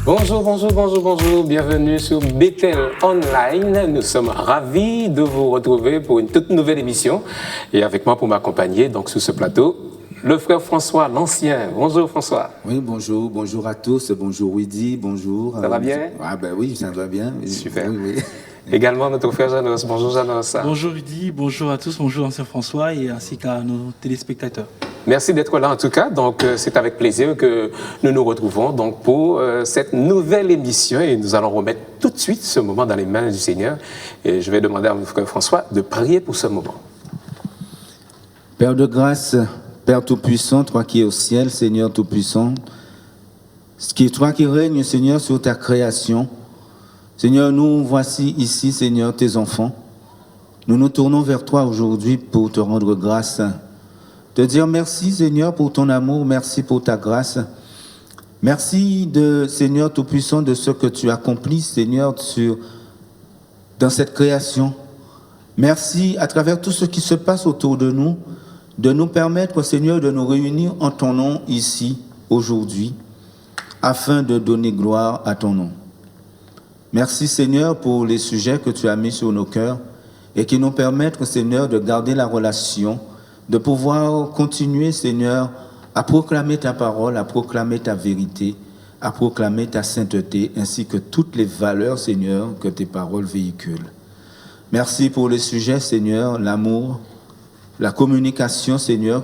Bonjour, bienvenue sur Bethel Online. Nous sommes ravis de vous retrouver pour une toute nouvelle émission. Et avec moi pour m'accompagner donc sur ce plateau, le frère François, l'ancien. Bonjour François. Oui, bonjour à tous, bonjour Widi, bonjour. Ça va bien? Ah ben oui, ça va bien. Super. Oui. Également notre frère Janos. Bonjour Janos. Bonjour Widi, bonjour à tous, bonjour ancien François et ainsi qu'à nos téléspectateurs. Merci d'être là en tout cas. Donc c'est avec plaisir que nous nous retrouvons donc pour cette nouvelle émission et nous allons remettre tout de suite ce moment dans les mains du Seigneur. Et je vais demander à mon frère François de prier pour ce moment. Père de grâce, Père Tout-Puissant, toi qui es au ciel, Seigneur Tout-Puissant, toi qui règnes, Seigneur, sur ta création. Seigneur, nous voici ici, Seigneur, tes enfants. Nous nous tournons vers toi aujourd'hui pour te rendre grâce. Te dire merci, Seigneur, pour ton amour, merci pour ta grâce. Merci, Seigneur Tout-Puissant, de ce que tu accomplis, Seigneur, dans cette création. Merci, à travers tout ce qui se passe autour de nous permettre, Seigneur, de nous réunir en ton nom ici, aujourd'hui, afin de donner gloire à ton nom. Merci, Seigneur, pour les sujets que tu as mis sur nos cœurs et qui nous permettent, Seigneur, de garder la relation, de pouvoir continuer, Seigneur, à proclamer ta parole, à proclamer ta vérité, à proclamer ta sainteté, ainsi que toutes les valeurs, Seigneur, que tes paroles véhiculent. Merci pour les sujets, Seigneur, l'amour, la communication, Seigneur,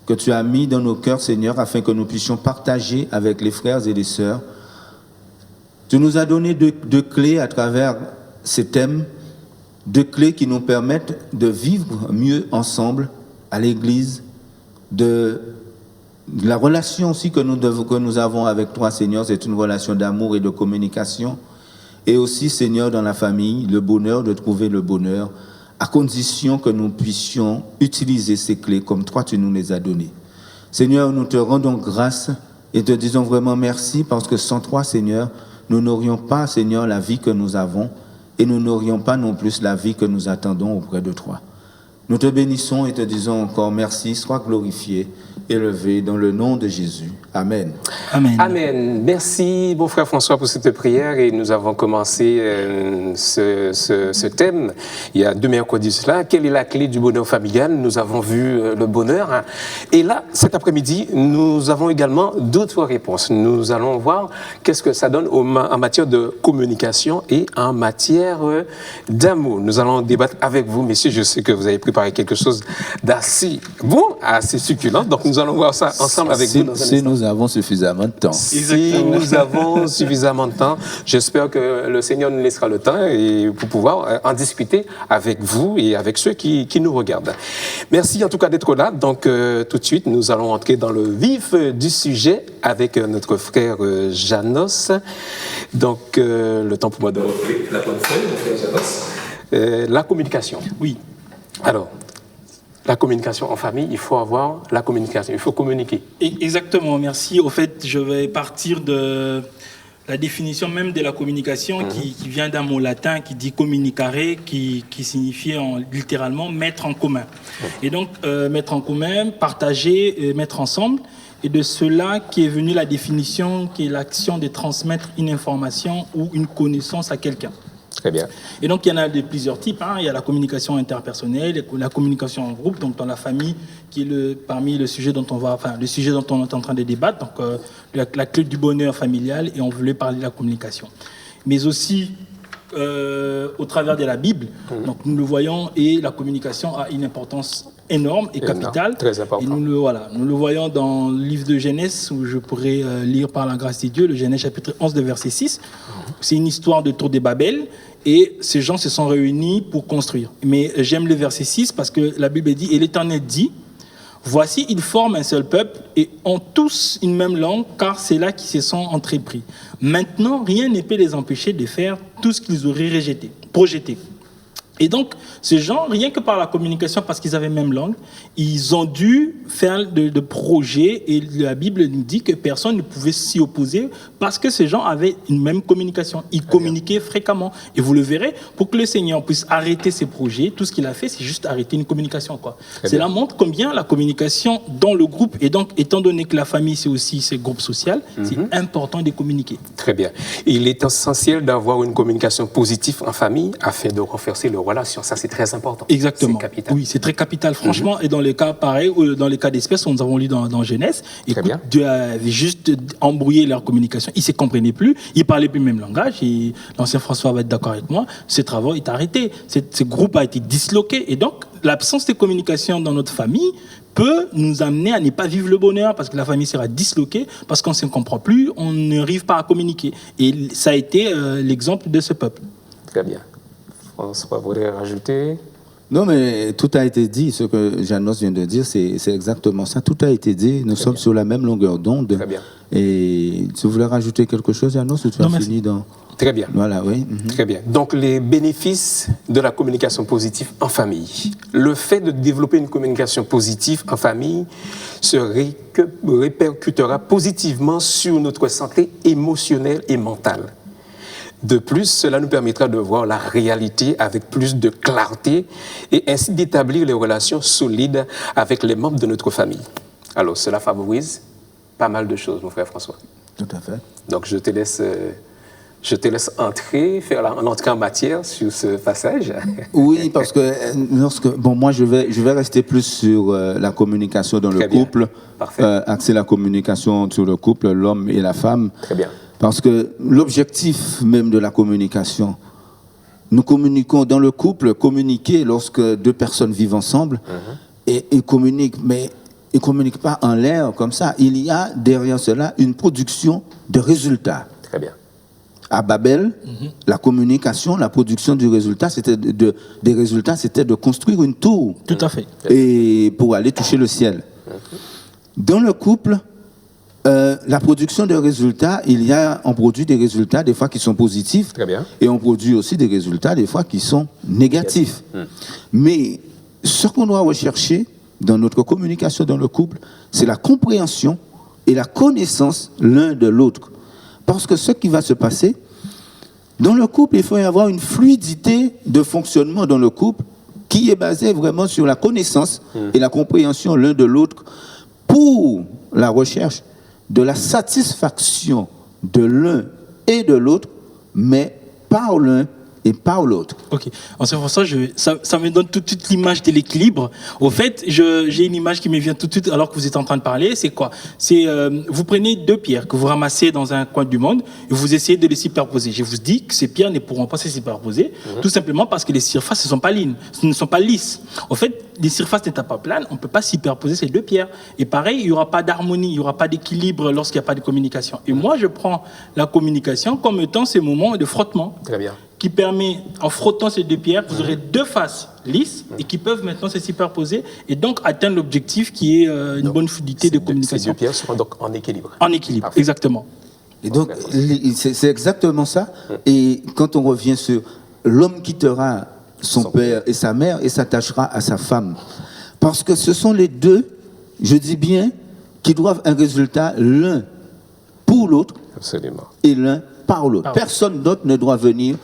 que tu as mis dans nos cœurs, Seigneur, afin que nous puissions partager avec les frères et les sœurs. Tu nous as donné deux clés à travers ces thèmes, deux clés qui nous permettent de vivre mieux ensemble à l'Église, de la relation aussi que nous avons avec toi, Seigneur, c'est une relation d'amour et de communication. Et aussi, Seigneur, dans la famille, le bonheur, de trouver le bonheur, à condition que nous puissions utiliser ces clés comme toi, tu nous les as données. Seigneur, nous te rendons grâce et te disons vraiment merci parce que sans toi, Seigneur, nous n'aurions pas, Seigneur, la vie que nous avons et nous n'aurions pas non plus la vie que nous attendons auprès de toi. Nous te bénissons et te disons encore merci, sois glorifié, élevé dans le nom de Jésus. Amen. Amen. Amen. Merci, mon frère François, pour cette prière. Et nous avons commencé ce thème il y a 2 mercredis cela. Quelle est la clé du bonheur familial? Nous avons vu le bonheur. Et là, cet après-midi, nous avons également d'autres réponses. Nous allons voir qu'est-ce que ça donne en matière de communication et en matière d'amour. Nous allons débattre avec vous, messieurs. Je sais que vous avez préparé quelque chose d'assez bon, assez succulent. Donc, nous allons voir ça ensemble avec vous dans un instant. Nous avons suffisamment de temps. Si nous avons suffisamment de temps, j'espère que le Seigneur nous laissera le temps et pour pouvoir en discuter avec vous et avec ceux qui nous regardent. Merci en tout cas d'être là. Donc, tout de suite, nous allons entrer dans le vif du sujet avec notre frère Janos. Donc, le temps pour moi de la bonne feuille, mon frère Janos. La communication. Oui. Alors, la communication en famille, il faut avoir la communication, il faut communiquer. Exactement, merci. Au fait, je vais partir de la définition même de la communication qui vient d'un mot latin qui dit communicare, qui signifie littéralement mettre en commun. Et donc, mettre en commun, partager, mettre ensemble. Et de cela qui est venue la définition qui est l'action de transmettre une information ou une connaissance à quelqu'un. Très bien. Et donc, il y en a de plusieurs types. Il y a la communication interpersonnelle, la communication en groupe, donc dans la famille, qui est parmi le sujet dont le sujet dont on est en train de débattre, donc la clé du bonheur familial, et on voulait parler de la communication. Mais aussi, au travers de la Bible, donc nous le voyons, et la communication a une importance énorme et capitale. Très important. Et nous le voyons dans le livre de Genèse, où je pourrais lire par la grâce de Dieu, le Genèse chapitre 11, de verset 6. C'est une histoire de Tour de Babel, et ces gens se sont réunis pour construire. Mais j'aime le verset 6 parce que la Bible dit « Et l'Éternel dit, voici, ils forment un seul peuple et ont tous une même langue, car c'est là qu'ils se sont entrepris. Maintenant, rien ne peut les empêcher de faire tout ce qu'ils auraient projeté. » Et donc, ces gens, rien que par la communication, parce qu'ils avaient même langue, ils ont dû faire de projets, et la Bible nous dit que personne ne pouvait s'y opposer parce que ces gens avaient une même communication. Ils communiquaient fréquemment. Et vous le verrez, pour que le Seigneur puisse arrêter ses projets, tout ce qu'il a fait, c'est juste arrêter une communication, quoi. Cela montre combien la communication dans le groupe, et donc, étant donné que la famille, c'est aussi ce groupe social, c'est important de communiquer. Très bien. Il est essentiel d'avoir une communication positive en famille afin de renforcer les relations. Ça, c'est très important. Exactement. C'est capital. Oui, c'est très capital, franchement. Et dans les cas pareils, ou dans les cas d'espèces, nous avons lu dans Genèse, écoute, bien. Dieu avait juste embrouillé leur communication. Ils ne se comprenaient plus, ils ne parlaient plus le même langage. Et l'ancien François va être d'accord avec moi, ce travail est arrêté. Ce groupe a été disloqué. Et donc, l'absence de communication dans notre famille peut nous amener à ne pas vivre le bonheur parce que la famille sera disloquée, parce qu'on ne se comprend plus, on n'arrive pas à communiquer. Et ça a été l'exemple de ce peuple. Très bien. François voudrait rajouter? Non, mais tout a été dit. Ce que Janos vient de dire, c'est exactement ça. Tout a été dit. Nous sommes sur la même longueur d'onde. Très bien. Et tu voulais rajouter quelque chose, Janos, ou tu as fini dans... Très bien. Voilà, oui. Très bien. Donc, les bénéfices de la communication positive en famille. Le fait de développer une communication positive en famille se répercutera positivement sur notre santé émotionnelle et mentale. De plus, cela nous permettra de voir la réalité avec plus de clarté et ainsi d'établir les relations solides avec les membres de notre famille. Alors, cela favorise pas mal de choses, mon frère François. Tout à fait. Donc, je te laisse entrer, faire l'entrée en matière sur ce passage. Oui, parce que moi je vais rester plus sur la communication dans le couple. Parfait. Axer la communication sur le couple, l'homme et la femme. Très bien. Parce que l'objectif même de la communication, nous communiquons dans le couple, communiquer lorsque deux personnes vivent ensemble et communiquent, mais ils ne communiquent pas en l'air comme ça. Il y a derrière cela une production de résultats. Très bien. À Babel, la communication, la production du résultat, c'était des résultats, c'était de construire une tour. Tout à fait. Et pour aller toucher le ciel. Dans le couple, la production de résultats, on produit des résultats des fois qui sont positifs. Très bien. Et on produit aussi des résultats des fois qui sont négatifs. Mais ce qu'on doit rechercher dans notre communication dans le couple, c'est la compréhension et la connaissance l'un de l'autre. Parce que ce qui va se passer, dans le couple, il faut y avoir une fluidité de fonctionnement dans le couple qui est basée vraiment sur la connaissance et la compréhension l'un de l'autre pour la recherche de la satisfaction de l'un et de l'autre, mais par l'un et par l'autre. Ok. En ce sens, ça me donne tout de suite l'image de l'équilibre. Au fait, j'ai une image qui me vient tout de suite alors que vous êtes en train de parler. C'est quoi? C'est vous prenez deux pierres que vous ramassez dans un coin du monde et vous essayez de les superposer. Je vous dis que ces pierres ne pourront pas se superposer, tout simplement parce que les surfaces ne sont pas lisses. En fait, les surfaces n'étant pas planes, on ne peut pas superposer ces deux pierres. Et pareil, il n'y aura pas d'harmonie, il n'y aura pas d'équilibre lorsqu'il n'y a pas de communication. Et moi, je prends la communication comme étant ces moments de frottement. Très bien. Qui permet, en frottant ces deux pierres, vous aurez deux faces lisses et qui peuvent maintenant se superposer et donc atteindre l'objectif qui est une bonne fluidité de communication. Ces deux pierres seront donc en équilibre. En équilibre, Parfait. exactement. Et donc, c'est exactement ça. Et quand on revient sur l'homme quittera son père et sa mère et s'attachera à sa femme. Parce que ce sont les deux, je dis bien, qui doivent un résultat l'un pour l'autre. Absolument. Et l'un par l'autre. Personne d'autre ne doit venir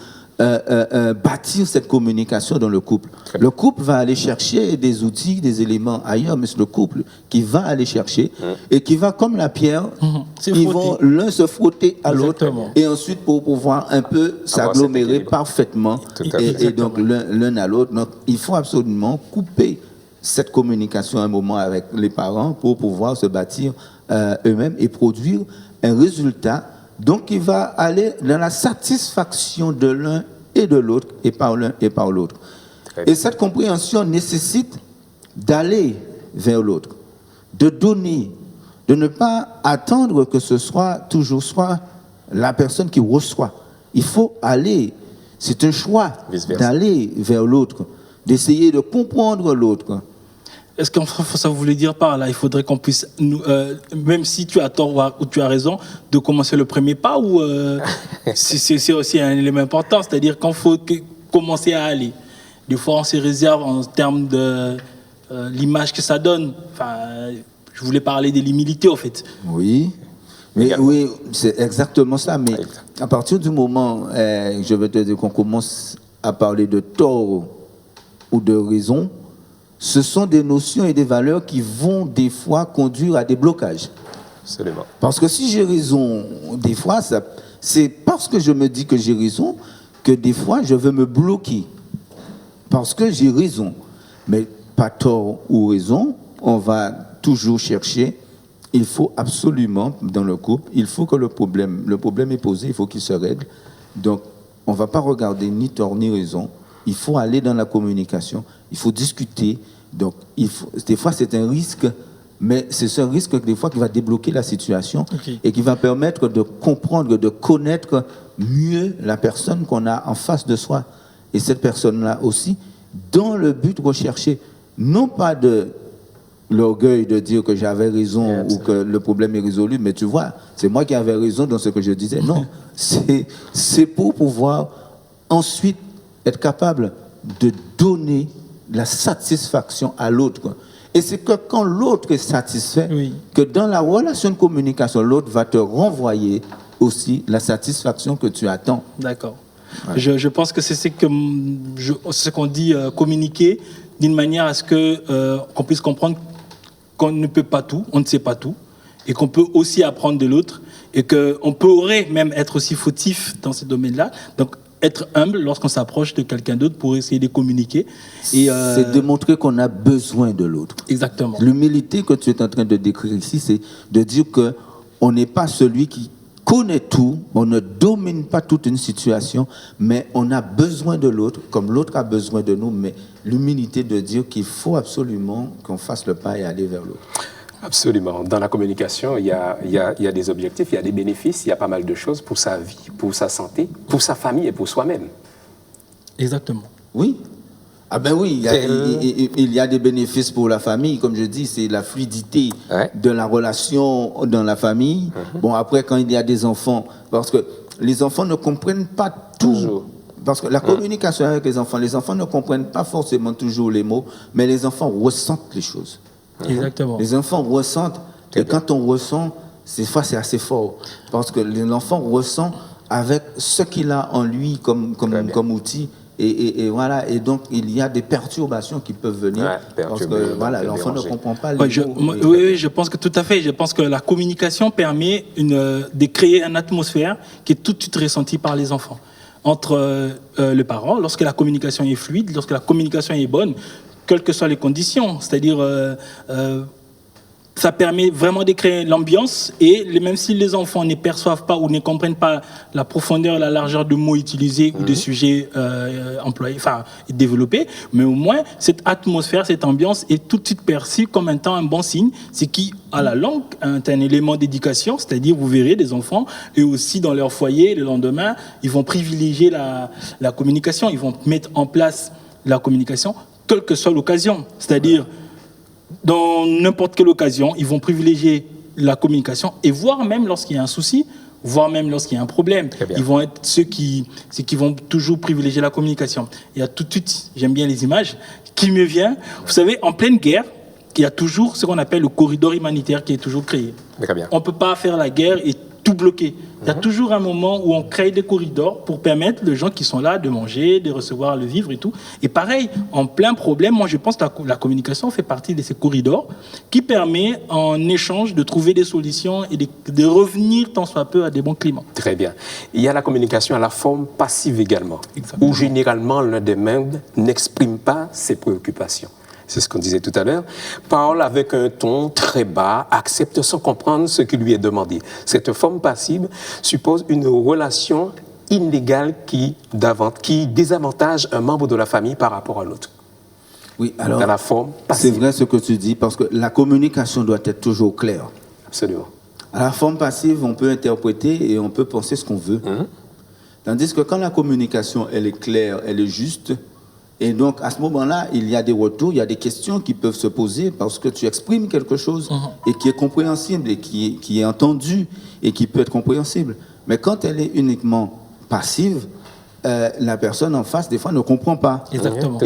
bâtir cette communication dans le couple. Le couple va aller chercher des outils, des éléments ailleurs, mais c'est le couple qui va aller chercher et qui va, comme la pierre, ils vont l'un se frotter à l'autre et ensuite pour pouvoir un peu s'agglomérer parfaitement et donc l'un à l'autre. Donc il faut absolument couper cette communication à un moment avec les parents pour pouvoir se bâtir eux-mêmes et produire un résultat. Donc, il va aller dans la satisfaction de l'un et de l'autre, et par l'un et par l'autre. Et cette compréhension nécessite d'aller vers l'autre, de donner, de ne pas attendre que ce soit toujours la personne qui reçoit. Il faut aller, c'est un choix d'aller vers l'autre, d'essayer de comprendre l'autre. Est-ce que ça voulait dire par là, il faudrait qu'on puisse, même si tu as tort ou tu as raison, de commencer le premier pas ou c'est aussi un élément important, c'est-à-dire qu'il faut commencer à aller. des fois on se réserve en termes de l'image que ça donne. Enfin, je voulais parler de l'humilité en fait. Oui. Mais, oui, c'est exactement ça. Mais à partir du moment, je veux te dire qu'on commence à parler de tort ou de raison, ce sont des notions et des valeurs qui vont des fois conduire à des blocages. Absolument. Parce que si j'ai raison, des fois, c'est parce que je me dis que j'ai raison que des fois, je veux me bloquer. Parce que j'ai raison. Mais pas tort ou raison, on va toujours chercher. Il faut absolument, dans le couple, il faut que le problème est posé, il faut qu'il se règle. Donc, on ne va pas regarder ni tort ni raison. Il faut aller dans la communication, il faut discuter. Donc, des fois, c'est un risque, mais c'est ce risque, des fois, qui va débloquer la situation et qui va permettre de comprendre, de connaître mieux la personne qu'on a en face de soi. Et cette personne-là aussi, dans le but recherché, non pas de l'orgueil de dire que j'avais raison ou que le problème est résolu, mais tu vois, c'est moi qui avais raison dans ce que je disais. Non, c'est pour pouvoir ensuite être capable de donner la satisfaction à l'autre. Et c'est que quand l'autre est satisfait, que dans la relation de communication, l'autre va te renvoyer aussi la satisfaction que tu attends. D'accord. Ouais. Je pense que c'est ce qu'on dit communiquer d'une manière à ce qu'on puisse comprendre qu'on ne peut pas tout, on ne sait pas tout, et qu'on peut aussi apprendre de l'autre, et qu'on pourrait même être aussi fautif dans ce domaine-là. Donc, être humble lorsqu'on s'approche de quelqu'un d'autre pour essayer de communiquer. C'est démontrer qu'on a besoin de l'autre. Exactement. L'humilité que tu es en train de décrire ici, c'est de dire qu'on n'est pas celui qui connaît tout, on ne domine pas toute une situation, mais on a besoin de l'autre, comme l'autre a besoin de nous, mais l'humilité de dire qu'il faut absolument qu'on fasse le pas et aller vers l'autre. Absolument. Dans la communication, il y a des objectifs, il y a des bénéfices, il y a pas mal de choses pour sa vie, pour sa santé, pour sa famille et pour soi-même. Exactement. Oui. Ah ben oui, il y a des bénéfices pour la famille, comme je dis, c'est la fluidité de la relation dans la famille. Bon, après, quand il y a des enfants, parce que les enfants ne comprennent pas tout. Toujours. Parce que la communication avec les enfants ne comprennent pas forcément toujours les mots, mais les enfants ressentent les choses. Exactement. Les enfants ressentent, et quand on ressent, c'est assez fort, parce que l'enfant ressent avec ce qu'il a en lui comme outil. Et voilà, et donc il y a des perturbations qui peuvent venir parce que voilà, l'enfant ne comprend pas les mots. Oui, je pense que tout à fait. Je pense que la communication permet de créer une atmosphère qui est tout de suite ressentie par les enfants. Entre les parents, lorsque la communication est fluide, lorsque la communication est bonne, quelles que soient les conditions, c'est-à-dire ça permet vraiment de créer l'ambiance et même si les enfants ne perçoivent pas ou ne comprennent pas la profondeur et la largeur de mots utilisés ou des sujets employés, enfin développés, mais au moins cette atmosphère, cette ambiance est tout de suite perçue comme étant un bon signe, c'est qui, à la longue, est un élément d'éducation, c'est-à-dire vous verrez des enfants et aussi dans leur foyer, le lendemain, ils vont privilégier la communication, ils vont mettre en place la communication, quelle que soit l'occasion, c'est-à-dire dans n'importe quelle occasion, ils vont privilégier la communication et voire même lorsqu'il y a un souci, voire même lorsqu'il y a un problème, ils vont être ceux qui vont toujours privilégier la communication. Il y a tout de suite, j'aime bien les images, qui me vient, vous savez, en pleine guerre, il y a toujours ce qu'on appelle le corridor humanitaire qui est toujours créé. On ne peut pas faire la guerre et tout bloquer. Il y a toujours un moment où on crée des corridors pour permettre aux gens qui sont là de manger, de recevoir le vivre et tout. Et pareil, en plein problème, moi je pense que la communication fait partie de ces corridors qui permet en échange de trouver des solutions et de revenir tant soit peu à des bons climats. Très bien. Il y a la communication à la forme passive également, où généralement l'un des membres n'exprime pas ses préoccupations. C'est ce qu'on disait tout à l'heure, parle avec un ton très bas, accepte sans comprendre ce qui lui est demandé. Cette forme passive suppose une relation inégale qui désavantage un membre de la famille par rapport à l'autre. Oui, alors, dans la forme passive. C'est vrai ce que tu dis, parce que la communication doit être toujours claire. Absolument. À la forme passive, on peut interpréter et on peut penser ce qu'on veut. Tandis que quand la communication, elle est claire, elle est juste, et donc, à ce moment-là, il y a des retours, il y a des questions qui peuvent se poser parce que tu exprimes quelque chose et qui est compréhensible et qui est entendu et qui peut être compréhensible. Mais quand elle est uniquement passive, la personne en face, des fois, ne comprend pas. Exactement.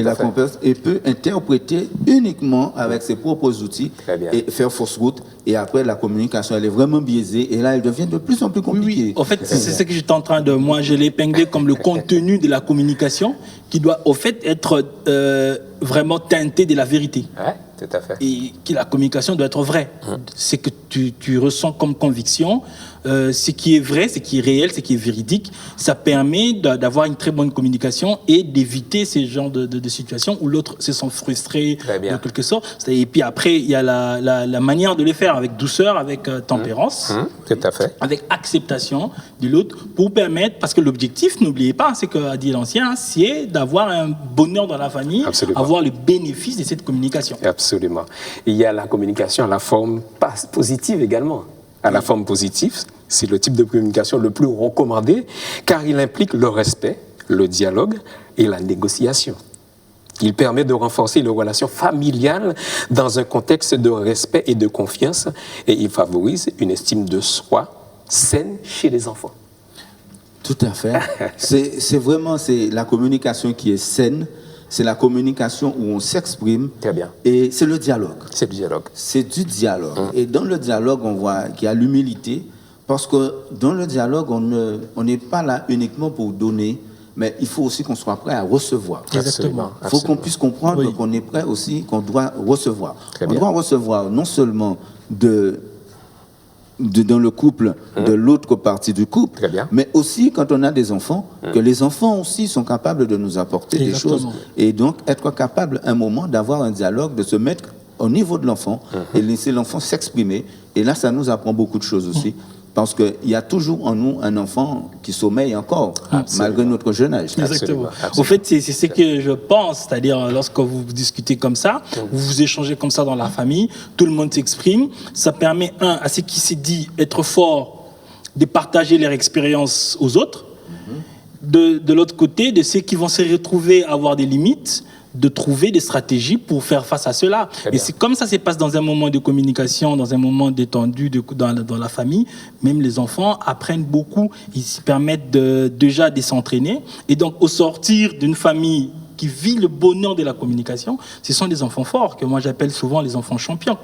Et peut interpréter uniquement avec ses propres outils et faire fausse route. Et après, la communication, elle est vraiment biaisée. Et là, elle devient de plus en plus compliquée. Oui. En fait, c'est ce que j'étais en train de... Moi, je l'ai épinglé comme le contenu de la communication qui doit, au fait, être vraiment teinté de la vérité. Ouais, tout à fait. Et que la communication doit être vraie. C'est que tu ressens comme conviction ce qui est vrai, ce qui est réel, ce qui est véridique. Ça permet d'avoir une très bonne communication et d'éviter ces genres de situations où l'autre se sent frustré en quelque sorte. Et puis après, il y a la manière de les faire avec douceur, avec tempérance, tout à fait. avec acceptation de l'autre pour permettre, parce que l'objectif, n'oubliez pas, c'est qu'a dit l'ancien, c'est d'avoir un bonheur dans la famille, avoir le bénéfice de cette communication. Absolument. Il y a la communication à la forme positive également. À la forme positive, c'est le type de communication le plus recommandé car il implique le respect, le dialogue et la négociation. Il permet de renforcer les relations familiales dans un contexte de respect et de confiance et il favorise une estime de soi saine chez les enfants. Tout à fait. C'est vraiment la communication qui est saine. C'est la communication où on s'exprime. Très bien. Et c'est le dialogue. C'est du dialogue. C'est du dialogue. Et dans le dialogue, on voit qu'il y a l'humilité. Parce que dans le dialogue, on n'est pas là uniquement pour donner, mais il faut aussi qu'on soit prêt à recevoir. Exactement. Il faut qu'on puisse comprendre qu'on est prêt aussi, qu'on doit recevoir. On doit recevoir non seulement dans le couple, de l'autre partie du couple, mais aussi quand on a des enfants, que les enfants aussi sont capables de nous apporter des choses. Et donc, être capable, un moment, d'avoir un dialogue, de se mettre au niveau de l'enfant et laisser l'enfant s'exprimer. Et là, ça nous apprend beaucoup de choses aussi. Parce qu'il y a toujours en nous un enfant qui sommeille encore, malgré notre jeune âge. Exactement. Au fait, c'est ce que je pense, c'est-à-dire lorsque vous discutez comme ça, vous échangez comme ça dans la famille, tout le monde s'exprime, ça permet, à ceux qui s'est dit être fort, de partager leur expérience aux autres, de l'autre côté, de ceux qui vont se retrouver à avoir des limites, de trouver des stratégies pour faire face à cela. Et c'est comme ça se passe dans un moment de communication, dans un moment détendu dans la famille. Même les enfants apprennent beaucoup, ils se permettent déjà de s'entraîner. Et donc, au sortir d'une famille qui vit le bonheur de la communication, ce sont des enfants forts, que moi j'appelle souvent les enfants champions.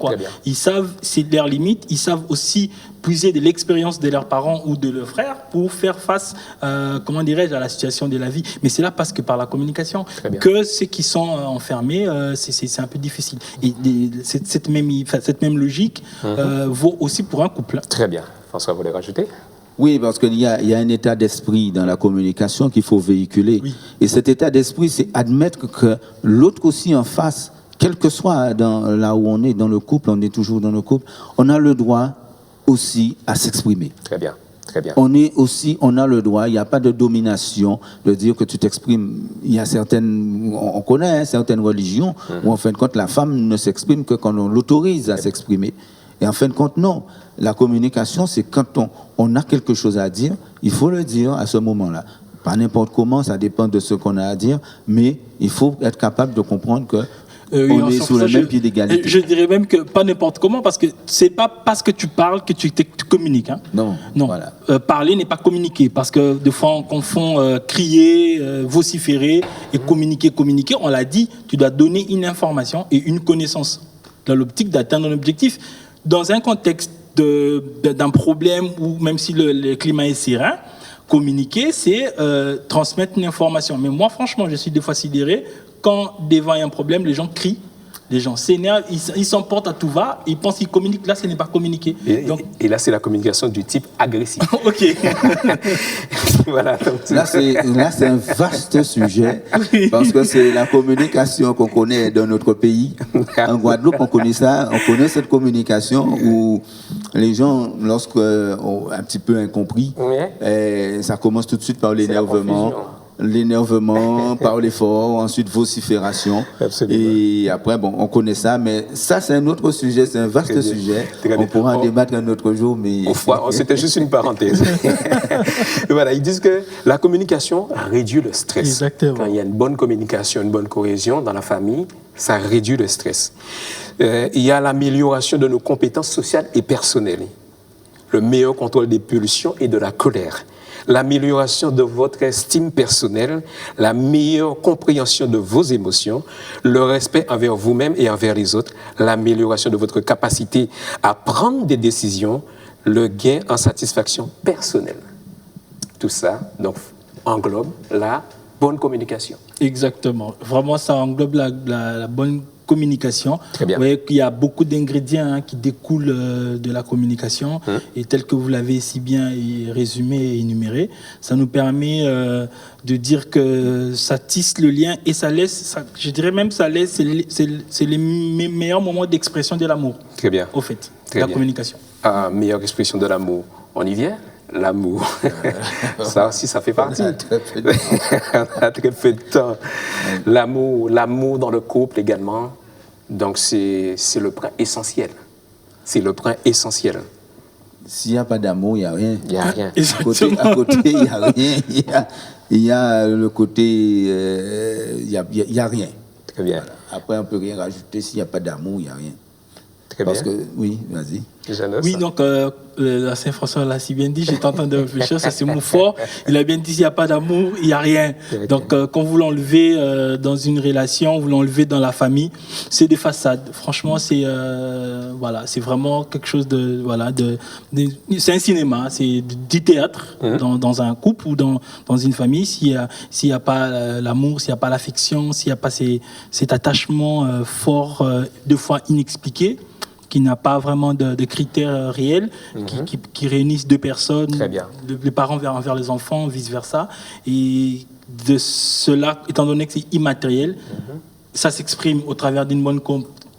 Ils savent, c'est leurs limites, ils savent aussi puiser de l'expérience de leurs parents ou de leurs frères pour faire face, à la situation de la vie. Mais c'est là parce que par la communication, que ceux qui sont enfermés, c'est un peu difficile. Et cette même logique vaut aussi pour un couple. Très bien. François, vous voulez rajouter ? Oui, parce qu'il y a un état d'esprit dans la communication qu'il faut véhiculer. Et cet état d'esprit, c'est admettre que l'autre aussi en face, quel que soit là où on est, dans le couple, on est toujours dans le couple, on a le droit aussi à s'exprimer. Très bien. Très bien. On a le droit, il n'y a pas de domination, de dire que tu t'exprimes. Il y a on connaît certaines religions où en fin de compte, la femme ne s'exprime que quand on l'autorise à s'exprimer. Et en fin de compte, non. La communication, c'est quand on a quelque chose à dire, il faut le dire à ce moment-là. Pas n'importe comment, ça dépend de ce qu'on a à dire, mais il faut être capable de comprendre que on est sur le même pied d'égalité. Je dirais même que pas n'importe comment, parce que c'est pas parce que tu parles que tu communiques. Hein. Non. Voilà. Parler n'est pas communiquer, parce que des fois on confond crier, vociférer et communiquer. On l'a dit, tu dois donner une information et une connaissance dans l'optique d'atteindre un objectif. Dans un contexte d'un problème ou même si le climat est serein, communiquer, c'est transmettre une information. Mais moi, franchement, je suis des fois sidéré quand devant un problème, les gens crient, les gens s'énervent, ils s'emportent à tout va, ils pensent qu'ils communiquent. Là, ce n'est pas communiquer. Et là, c'est la communication du type agressif. Ok. Voilà. Là, c'est un vaste sujet, parce que c'est la communication qu'on connaît dans notre pays. En Guadeloupe, on connaît ça, on connaît cette communication où les gens, lorsque un petit peu incompris, ça commence tout de suite par l'énervement. Par l'effort, ensuite vocifération. Absolument. Et après, on connaît ça, mais ça, c'est un autre sujet, c'est un vaste sujet. On pourra en débattre un autre jour, mais... C'était juste une parenthèse. Voilà, ils disent que la communication réduit le stress. Exactement. Quand il y a une bonne communication, une bonne cohésion dans la famille, ça réduit le stress. Il y a l'amélioration de nos compétences sociales et personnelles. le meilleur contrôle des pulsions et de la colère, l'amélioration de votre estime personnelle, la meilleure compréhension de vos émotions, le respect envers vous-même et envers les autres, l'amélioration de votre capacité à prendre des décisions, le gain en satisfaction personnelle. Tout ça, donc, englobe la bonne communication. Exactement. Vraiment, ça englobe la bonne communication. Très bien. Vous voyez qu'il y a beaucoup d'ingrédients qui découlent de la communication. Et tel que vous l'avez si bien résumé et énuméré, ça nous permet de dire que ça tisse le lien et ça laisse, je dirais même, c'est les meilleurs moments d'expression de l'amour. Très bien. Au fait, Très la bien. communication. Meilleure expression de l'amour, on y vient? L'amour. Ça aussi, ça fait partie. On a très peu de temps. L'amour dans le couple également. Donc, c'est le point essentiel. C'est le point essentiel. S'il n'y a pas d'amour, il n'y a rien. Il n'y a rien. À côté, il n'y a rien. Il y a le côté... il n'y a rien. Très bien. Après, on ne peut rien rajouter. S'il n'y a pas d'amour, il n'y a rien. Très Parce bien. que, oui, vas-y. Oui, donc la Saint-François l'a si bien dit, j'étais en train de réfléchir, ça c'est mon fort. Il a bien dit, s'il n'y a pas d'amour, il n'y a rien. Donc quand vous l'enlevez dans une relation, vous l'enlevez dans la famille, c'est des façades. Franchement, c'est c'est vraiment quelque chose c'est un cinéma, c'est du théâtre dans un couple ou dans une famille. S'il n'y a pas l'amour, s'il n'y a pas l'affection, s'il n'y a pas cet attachement fort, deux fois inexpliqué, qui n'a pas vraiment de critères réels, qui réunissent deux personnes, les parents envers les enfants, vice-versa. Et de cela, étant donné que c'est immatériel, ça s'exprime au travers d'une bonne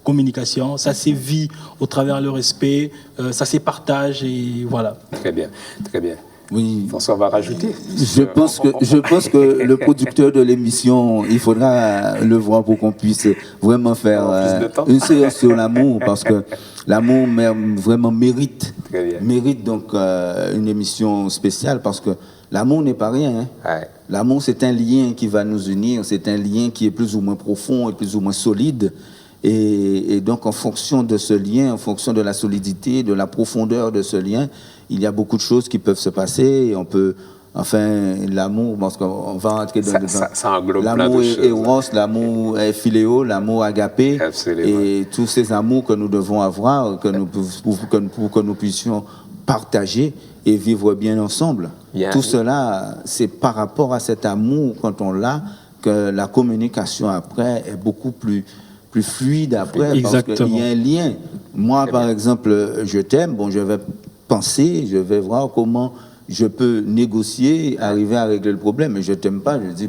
communication, ça sévit au travers le respect, ça se partage et voilà. Très bien, très bien. Oui. François va rajouter. Je pense que le producteur de l'émission, il faudra le voir pour qu'on puisse vraiment faire une séance sur l'amour, parce que l'amour vraiment mérite donc une émission spéciale, parce que l'amour n'est pas rien. Ouais. L'amour, c'est un lien qui va nous unir, c'est un lien qui est plus ou moins profond et plus ou moins solide. Et donc, en fonction de ce lien, en fonction de la solidité, de la profondeur de ce lien, il y a beaucoup de choses qui peuvent se passer. Et on peut, l'amour, parce qu'on va rentrer dans ça englobe l'amour plein de choses. Eros, l'amour philéo, l'amour agapé, et tous ces amours que nous devons avoir, pour que nous puissions partager et vivre bien ensemble. Tout cela, c'est par rapport à cet amour, quand on l'a, que la communication après est beaucoup plus fluide après. Exactement. Parce qu'il y a un lien. Moi, par exemple, je t'aime, je vais penser, je vais voir comment je peux négocier, arriver à régler le problème. Mais je t'aime pas, je dis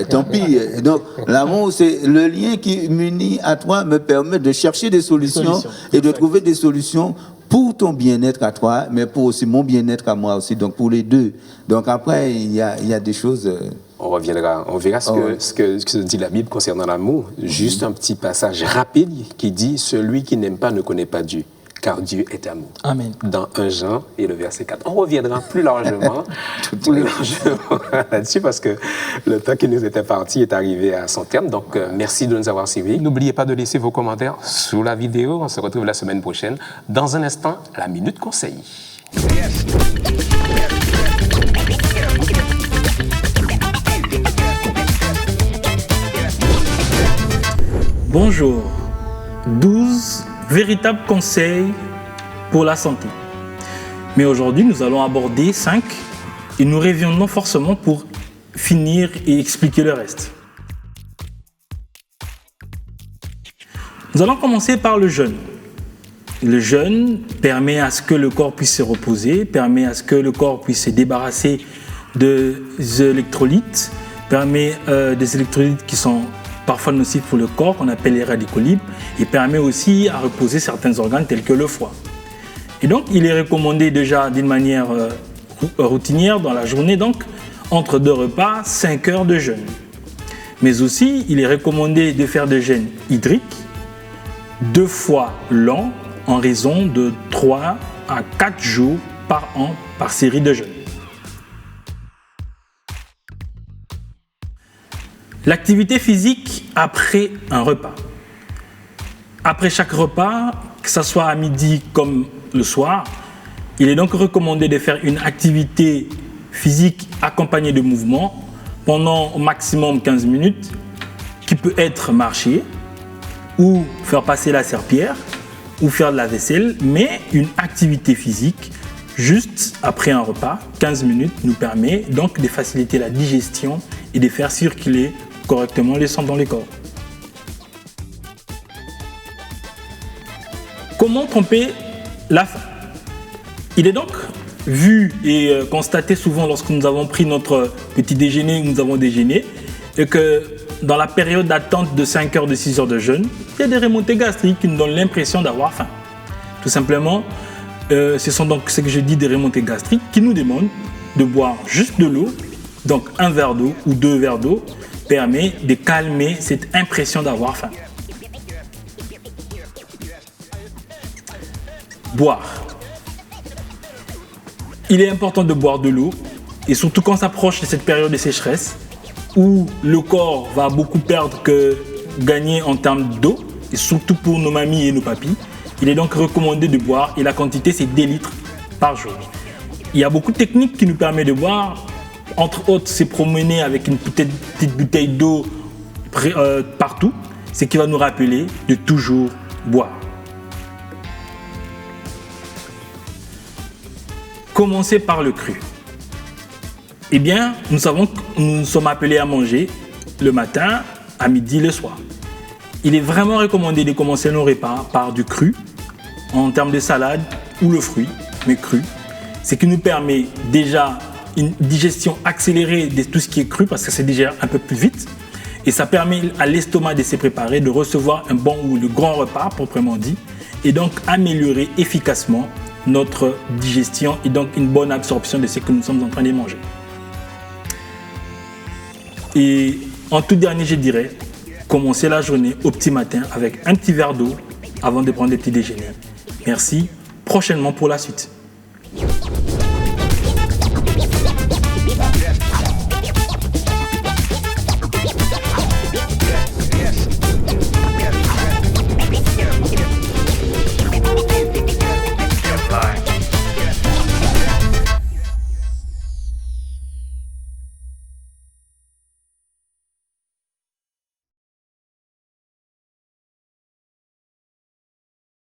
tant pis. Donc, l'amour, c'est le lien qui m'unit à toi, me permet de chercher des solutions et de trouver des solutions pour ton bien-être à toi, mais pour aussi mon bien-être à moi aussi, donc pour les deux. Donc après, il y a des choses... On reviendra, on verra ce que dit la Bible concernant l'amour. Juste un petit passage rapide qui dit « Celui qui n'aime pas ne connaît pas Dieu, car Dieu est amour. » Amen. Dans 1 Jean et le verset 4. On reviendra plus largement là-dessus, parce que le temps qui nous était parti est arrivé à son terme. Donc, merci de nous avoir suivis. N'oubliez pas de laisser vos commentaires sous la vidéo. On se retrouve la semaine prochaine. Dans un instant, la Minute Conseil. Bonjour, 12 véritables conseils pour la santé. Mais aujourd'hui, nous allons aborder 5 et nous reviendrons forcément pour finir et expliquer le reste. Nous allons commencer par le jeûne. Le jeûne permet à ce que le corps puisse se reposer, permet à ce que le corps puisse se débarrasser des électrolytes, permet des électrolytes qui sont parfois nocifs pour le corps, qu'on appelle les radicaux libres, et permet aussi à reposer certains organes tels que le foie. Et donc, il est recommandé déjà d'une manière routinière dans la journée, donc entre 2 repas, 5 heures de jeûne. Mais aussi, il est recommandé de faire des jeûnes hydriques, 2 fois l'an, en raison de 3 à 4 jours par an par série de jeûnes. L'activité physique après un repas. Après chaque repas, que ce soit à midi comme le soir, Il est donc recommandé de faire une activité physique accompagnée de mouvements pendant au maximum 15 minutes, qui peut être marcher, ou faire passer la serpillière, ou faire de la vaisselle, mais une activité physique juste après un repas, 15 minutes, nous permet donc de faciliter la digestion et de faire circuler correctement le sang dans le corps. Comment tromper la faim? Il est donc vu et constaté souvent lorsque nous avons pris notre petit déjeuner ou nous avons déjeuné, et que dans la période d'attente de 5 heures, de 6 heures de jeûne, il y a des remontées gastriques qui nous donnent l'impression d'avoir faim. Tout simplement, ce sont donc ce que je dis des remontées gastriques qui nous demandent de boire juste de l'eau, donc un verre d'eau ou 2 verres d'eau permet de calmer cette impression d'avoir faim. Boire. Il est important de boire de l'eau, et surtout quand on s'approche de cette période de sécheresse où le corps va beaucoup perdre que gagner en termes d'eau, et surtout pour nos mamies et nos papis. Il est donc recommandé de boire, et la quantité c'est 2 litres par jour. Il y a beaucoup de techniques qui nous permettent de boire. Entre autres, c'est promener avec une petite bouteille d'eau partout, ce qui va nous rappeler de toujours boire. Commencer par le cru. Eh bien, nous savons que nous sommes appelés à manger le matin, à midi, le soir. Il est vraiment recommandé de commencer nos repas par du cru, en termes de salade ou le fruit, mais cru. Ce qui nous permet déjà une digestion accélérée de tout ce qui est cru, parce que c'est digéré un peu plus vite. Et ça permet à l'estomac de se préparer, de recevoir un bon ou le grand repas, proprement dit, et donc améliorer efficacement notre digestion et donc une bonne absorption de ce que nous sommes en train de manger. Et en tout dernier, je dirais, commencer la journée au petit matin avec un petit verre d'eau avant de prendre le petit déjeuner. Merci, prochainement pour la suite.